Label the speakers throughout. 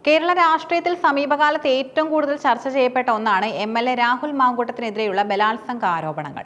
Speaker 1: കേരള രാഷ്ട്രീയത്തിൽ സമീപകാലത്ത് ഏറ്റവും കൂടുതൽ ചർച്ച ചെയ്യപ്പെട്ട ഒന്നാണ് എംഎൽഎ രാഹുൽ മാങ്കൂട്ടത്തിനെതിരെയുള്ള ബലാത്സംഗ ആരോപണങ്ങൾ.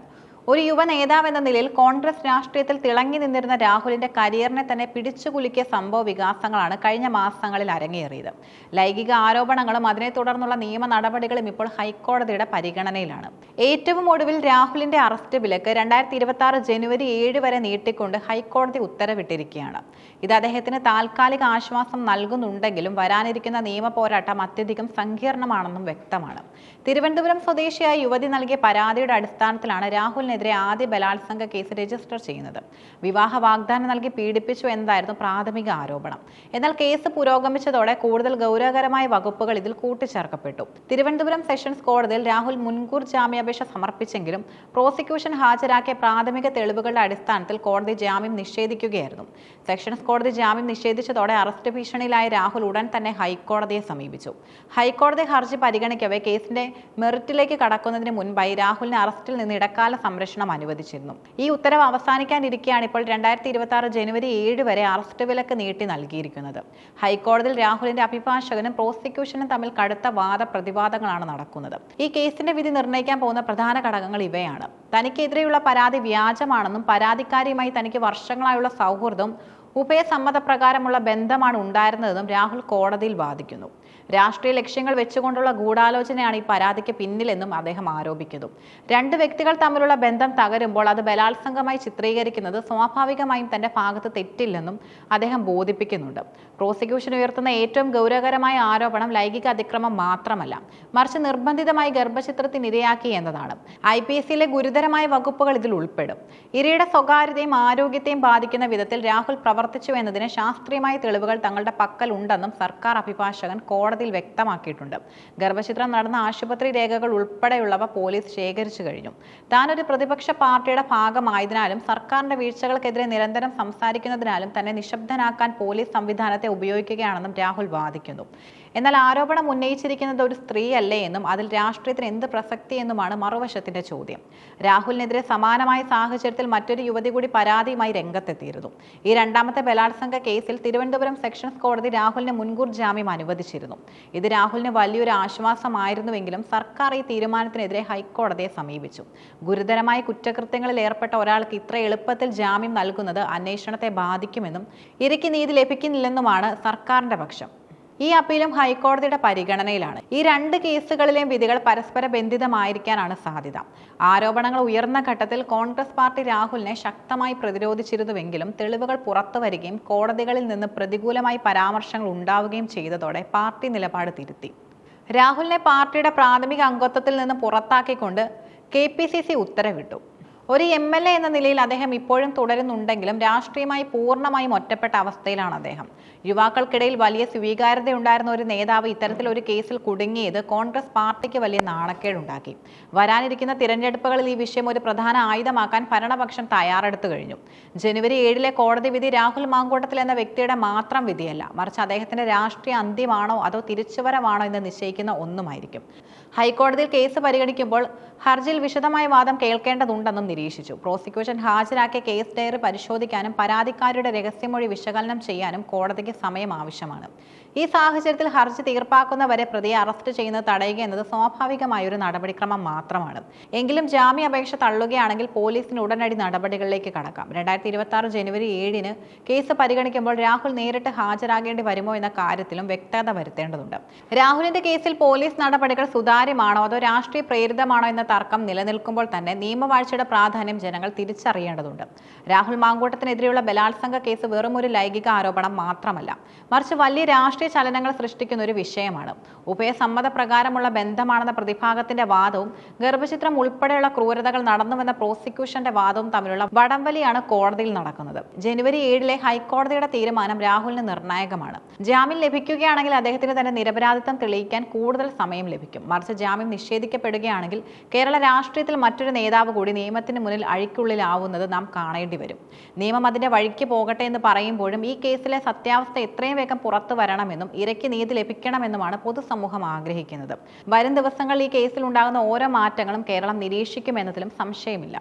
Speaker 1: ഒരു യുവ നേതാവ് എന്ന നിലയിൽ കോൺഗ്രസ് രാഷ്ട്രീയത്തിൽ തിളങ്ങി നിന്നിരുന്ന രാഹുലിന്റെ കരിയറിനെ തന്നെ പിടിച്ചുകുലുക്കിയ സംഭവ വികാസങ്ങളാണ് കഴിഞ്ഞ മാസങ്ങളിൽ അരങ്ങേറിയത്. ലൈംഗിക ആരോപണങ്ങളും അതിനെ തുടർന്നുള്ള നിയമ നടപടികളും ഇപ്പോൾ ഹൈക്കോടതിയുടെ പരിഗണനയിലാണ്. ഏറ്റവും ഒടുവിൽ രാഹുലിന്റെ അറസ്റ്റ് വിലക്ക് 2026 ജനുവരി 7 വരെ നീട്ടിക്കൊണ്ട് ഹൈക്കോടതി ഉത്തരവിട്ടിരിക്കുകയാണ്. ഇത് അദ്ദേഹത്തിന് താൽക്കാലിക ആശ്വാസം നൽകുന്നുണ്ടെങ്കിലും വരാനിരിക്കുന്ന നിയമ പോരാട്ടം അത്യധികം സങ്കീർണമാണെന്നും വ്യക്തമാണ്. തിരുവനന്തപുരം സ്വദേശിയായ യുവതി നൽകിയ പരാതിയുടെ അടിസ്ഥാനത്തിലാണ് രാഹുലിനെതിരെ ആദ്യ ബലാത്സംഗ കേസ് രജിസ്റ്റർ ചെയ്യുന്നത്. വിവാഹ വാഗ്ദാനം നൽകി പീഡിപ്പിച്ചു എന്നതായിരുന്നു പ്രാഥമിക ആരോപണം. എന്നാൽ കേസ് പുരോഗമിച്ചതോടെ കൂടുതൽ ഗൗരവകരമായ വകുപ്പുകൾ ഇതിൽ കൂട്ടിച്ചേർക്കപ്പെട്ടു. തിരുവനന്തപുരം സെഷൻസ് കോടതിയിൽ രാഹുൽ മുൻകൂർ ജാമ്യാപേക്ഷ സമർപ്പിച്ചെങ്കിലും പ്രോസിക്യൂഷൻ ഹാജരാക്കിയ പ്രാഥമിക തെളിവുകളുടെ അടിസ്ഥാനത്തിൽ കോടതി ജാമ്യം നിഷേധിക്കുകയായിരുന്നു. സെഷൻസ് കോടതി ജാമ്യം നിഷേധിച്ചതോടെ അറസ്റ്റ് ഭീഷണിയിലായ രാഹുൽ ഉടൻ തന്നെ ഹൈക്കോടതിയെ സമീപിച്ചു. ഹൈക്കോടതി ഹർജി പരിഗണിക്കവേ കേസിന്റെ മെറിറ്റിലേക്ക് കടക്കുന്നതിന് മുൻപായി രാഹുലിനെ അറസ്റ്റിൽ നിന്ന് ഇടക്കാല സംരക്ഷണം അനുവദിച്ചിരുന്നു. ഈ ഉത്തരവ് അവസാനിക്കാനിരിക്കെയാണ് ഇപ്പോൾ 2026 ജനുവരി 7 വരെ അറസ്റ്റ് വിലക്ക് നീട്ടി നൽകിയിരിക്കുന്നത്. ഹൈക്കോടതിയിൽ രാഹുലിന്റെ അഭിഭാഷകനും പ്രോസിക്യൂഷനും തമ്മിൽ കടുത്ത വാദപ്രതിവാദങ്ങളാണ് നടക്കുന്നത്. ഈ കേസിന്റെ വിധി നിർണ്ണയിക്കാൻ പോകുന്ന പ്രധാന ഘടകങ്ങൾ ഇവയാണ്. തനിക്കെതിരെയുള്ള പരാതി വ്യാജമാണെന്നും പരാതിക്കാരിയുമായി തനിക്ക് വർഷങ്ങളായുള്ള സൗഹൃദവും ഉഭയസമ്മതപ്രകാരമുള്ള ബന്ധമാണ് ഉണ്ടായിരുന്നതെന്നും രാഹുൽ കോടതിയിൽ വാദിക്കുന്നു. രാഷ്ട്രീയ ലക്ഷ്യങ്ങൾ വെച്ചുകൊണ്ടുള്ള ഗൂഢാലോചനയാണ് ഈ പരാതിക്ക് പിന്നിലെന്നും അദ്ദേഹം ആരോപിക്കുന്നു. രണ്ട് വ്യക്തികൾ തമ്മിലുള്ള ബന്ധം തകരുമ്പോൾ അത് ബലാത്സംഗമായി ചിത്രീകരിക്കുന്നത് സ്വാഭാവികമായും തന്റെ ഭാഗത്ത് തെറ്റില്ലെന്നും അദ്ദേഹം ബോധിപ്പിക്കുന്നുണ്ട്. പ്രോസിക്യൂഷൻ ഉയർത്തുന്ന ഏറ്റവും ഗൗരവകരമായ ആരോപണം ലൈംഗിക അതിക്രമം മാത്രമല്ല, മറിച്ച് നിർബന്ധിതമായി ഗർഭചിത്രത്തിന് ഇരയാക്കി എന്നതാണ്. IPC ഗുരുതരമായ വകുപ്പുകൾ ഇതിൽ ഉൾപ്പെടും. ഇരയുടെ സ്വകാര്യതയും ആരോഗ്യത്തെയും ബാധിക്കുന്ന വിധത്തിൽ രാഹുൽ പ്രവർത്തിച്ചു എന്നതിന് ശാസ്ത്രീയമായ തെളിവുകൾ തങ്ങളുടെ പക്കൽ ഉണ്ടെന്നും സർക്കാർ അഭിഭാഷകൻ കോടതിയിൽ വ്യക്തമാക്കിയിട്ടുണ്ട്. ഗർഭചിത്രം നടന്ന ആശുപത്രി രേഖകൾ ഉൾപ്പെടെയുള്ളവ പോലീസ് ശേഖരിച്ചു കഴിഞ്ഞു. താൻ ഒരു പ്രതിപക്ഷ പാർട്ടിയുടെ ഭാഗമായതിനാലും സർക്കാരിന്റെ വീഴ്ചകൾക്കെതിരെ നിരന്തരം സംസാരിക്കുന്നതിനാലും തന്നെ നിശബ്ദനാക്കാൻ പോലീസ് സംവിധാനത്തെ ഉപയോഗിക്കുകയാണെന്നും രാഹുൽ വാദിക്കുന്നു. എന്നാൽ ആരോപണം ഉന്നയിച്ചിരിക്കുന്നത് ഒരു സ്ത്രീയല്ലേ എന്നും അതിൽ രാഷ്ട്രീയത്തിന് എന്ത് പ്രസക്തി എന്നുമാണ് മറുവശത്തിന്റെ ചോദ്യം. രാഹുലിനെതിരെ സമാനമായ സാഹചര്യത്തിൽ മറ്റൊരു യുവതി കൂടി പരാതിയുമായി രംഗത്തെത്തിയിരുന്നു. ഈ രണ്ടാമത്തെ ബലാത്സംഗ കേസിൽ തിരുവനന്തപുരം സെഷൻസ് കോടതി രാഹുലിന് മുൻകൂർ ജാമ്യം അനുവദിച്ചിരുന്നു. ഇത് രാഹുലിന് വലിയൊരു ആശ്വാസമായിരുന്നുവെങ്കിലും സർക്കാർ ഈ തീരുമാനത്തിനെതിരെ ഹൈക്കോടതിയെ സമീപിച്ചു. ഗുരുതരമായ കുറ്റകൃത്യങ്ങളിൽ ഏർപ്പെട്ട ഒരാൾക്ക് ഇത്ര എളുപ്പത്തിൽ ജാമ്യം നൽകുന്നത് അന്വേഷണത്തെ ബാധിക്കുമെന്നും ഇരയ്ക്ക് നീതി ലഭിക്കുന്നില്ലെന്നുമാണ് സർക്കാരിന്റെ പക്ഷം. ഈ അപ്പീലും ഹൈക്കോടതിയുടെ പരിഗണനയിലാണ്. ഈ രണ്ട് കേസുകളിലെയും വിധികൾ പരസ്പര ബന്ധിതമായിരിക്കാനാണ് സാധ്യത. ആരോപണങ്ങൾ ഉയർന്ന ഘട്ടത്തിൽ കോൺഗ്രസ് പാർട്ടി രാഹുലിനെ ശക്തമായി പ്രതിരോധിച്ചിരുന്നുവെങ്കിലും തെളിവുകൾ പുറത്തു വരികയും കോടതികളിൽ നിന്ന് പ്രതികൂലമായി പരാമർശങ്ങൾ ഉണ്ടാവുകയും ചെയ്തതോടെ പാർട്ടി നിലപാട് തിരുത്തി. രാഹുലിനെ പാർട്ടിയുടെ പ്രാഥമിക അംഗത്വത്തിൽ നിന്ന് പുറത്താക്കിക്കൊണ്ട് KPCC ഉത്തരവിട്ടു. ഒരു MLA എന്ന നിലയിൽ അദ്ദേഹം ഇപ്പോഴും തുടരുന്നുണ്ടെങ്കിലും രാഷ്ട്രീയമായി പൂർണ്ണമായും ഒറ്റപ്പെട്ട അവസ്ഥയിലാണ് അദ്ദേഹം. യുവാക്കൾക്കിടയിൽ വലിയ സ്വീകാര്യതയുണ്ടായിരുന്ന ഒരു നേതാവ് ഇത്തരത്തിൽ ഒരു കേസിൽ കുടുങ്ങിയത് കോൺഗ്രസ് പാർട്ടിക്ക് വലിയ നാണക്കേടുണ്ടാക്കി. വരാനിരിക്കുന്ന തിരഞ്ഞെടുപ്പുകളിൽ ഈ വിഷയം ഒരു പ്രധാന ആയുധമാക്കാൻ ഭരണപക്ഷം തയ്യാറെടുത്തു കഴിഞ്ഞു. ജനുവരി 7 കോടതി വിധി രാഹുൽ മാങ്കൂട്ടത്തിൽ എന്ന വ്യക്തിയുടെ മാത്രം വിധിയല്ല, മറിച്ച് അദ്ദേഹത്തിന്റെ രാഷ്ട്രീയ അന്ത്യമാണോ അതോ തിരിച്ചുവരവാണോ എന്ന് നിശ്ചയിക്കുന്ന ഒന്നുമായിരിക്കും. ഹൈക്കോടതിയിൽ കേസ് പരിഗണിക്കുമ്പോൾ ഹർജിയിൽ വിശദമായ വാദം കേൾക്കേണ്ടതുണ്ടെന്നും നിരീക്ഷിച്ചു. പ്രോസിക്യൂഷൻ ഹാജരാക്കിയ കേസ് ഡയറി പരിശോധിക്കാനും പരാതിക്കാരുടെ രഹസ്യമൊഴി വിശകലനം ചെയ്യാനും കോടതിക്ക് സമയം ആവശ്യമാണ്. ഈ സാഹചര്യത്തിൽ ഹർജി തീർപ്പാക്കുന്നവരെ പ്രതിയെ അറസ്റ്റ് ചെയ്യുന്നത് തടയുക എന്നത് സ്വാഭാവികമായ ഒരു നടപടിക്രമം മാത്രമാണ്. എങ്കിലും ജാമ്യാപേക്ഷ തള്ളുകയാണെങ്കിൽ പോലീസിന് ഉടനടി നടപടികളിലേക്ക് കടക്കാം. 2026 ജനുവരി 7 കേസ് പരിഗണിക്കുമ്പോൾ രാഹുൽ നേരിട്ട് ഹാജരാകേണ്ടി വരുമോ എന്ന കാര്യത്തിലും വ്യക്തത വരുത്തേണ്ടതുണ്ട്. രാഹുലിന്റെ കേസിൽ പോലീസ് നടപടികൾ സുതാര്യമാണോ അതോ രാഷ്ട്രീയ പ്രേരിതമാണോ എന്ന തർക്കം നിലനിൽക്കുമ്പോൾ തന്നെ നിയമവാഴ്ചയുടെ പ്രാധാന്യം ജനങ്ങൾ തിരിച്ചറിയേണ്ടതുണ്ട്. രാഹുൽ മാങ്കൂട്ടത്തിനെതിരെയുള്ള ബലാത്സംഗ കേസ് വെറും ഒരു ലൈംഗിക ആരോപണം മാത്രമല്ല, മറിച്ച് വലിയ രാഷ്ട്രീയ ചലനങ്ങൾ സൃഷ്ടിക്കുന്ന ഒരു വിഷയമാണ്. ഉഭയസമ്മതപ്രകാരമുള്ള ബന്ധമാണെന്ന പ്രതിഭാഗത്തിന്റെ വാദവും ഗർഭചിത്രം ഉൾപ്പെടെയുള്ള ക്രൂരതകൾ നടന്നുവെന്ന പ്രോസിക്യൂഷന്റെ വാദവും തമ്മിലുള്ള വടംവലിയാണ് കോടതിയിൽ നടക്കുന്നത്. ജനുവരി 7 ഹൈക്കോടതിയുടെ തീരുമാനം രാഹുലിന് നിർണായകമാണ്. ജാമ്യം ലഭിക്കുകയാണെങ്കിൽ അദ്ദേഹത്തിന് തന്റെ നിരപരാധിത്വം തെളിയിക്കാൻ കൂടുതൽ സമയം ലഭിക്കും. മറിച്ച് ജാമ്യം നിഷേധിക്കപ്പെടുകയാണെങ്കിൽ കേരള രാഷ്ട്രീയത്തിൽ മറ്റൊരു നേതാവ് കൂടി നിയമത്തിന് മുന്നിൽ അഴിക്കുള്ളിലാവുന്നത് നാം കാണേണ്ടി വരും. നിയമം അതിന്റെ വഴിക്ക് പോകട്ടെ എന്ന് പറയുമ്പോഴും ഈ കേസിലെ സത്യാവസ്ഥ എത്രയും വേഗം പുറത്തു വരണമെന്നും ഇരയ്ക്ക് നീതി ലഭിക്കണമെന്നുമാണ് പൊതുസമൂഹം ആഗ്രഹിക്കുന്നത്. വരും ദിവസങ്ങളിൽ ഈ കേസിൽ ഉണ്ടാകുന്ന ഓരോ മാറ്റങ്ങളും കേരളം നിരീക്ഷിക്കുമെന്നതിലും സംശയമില്ല.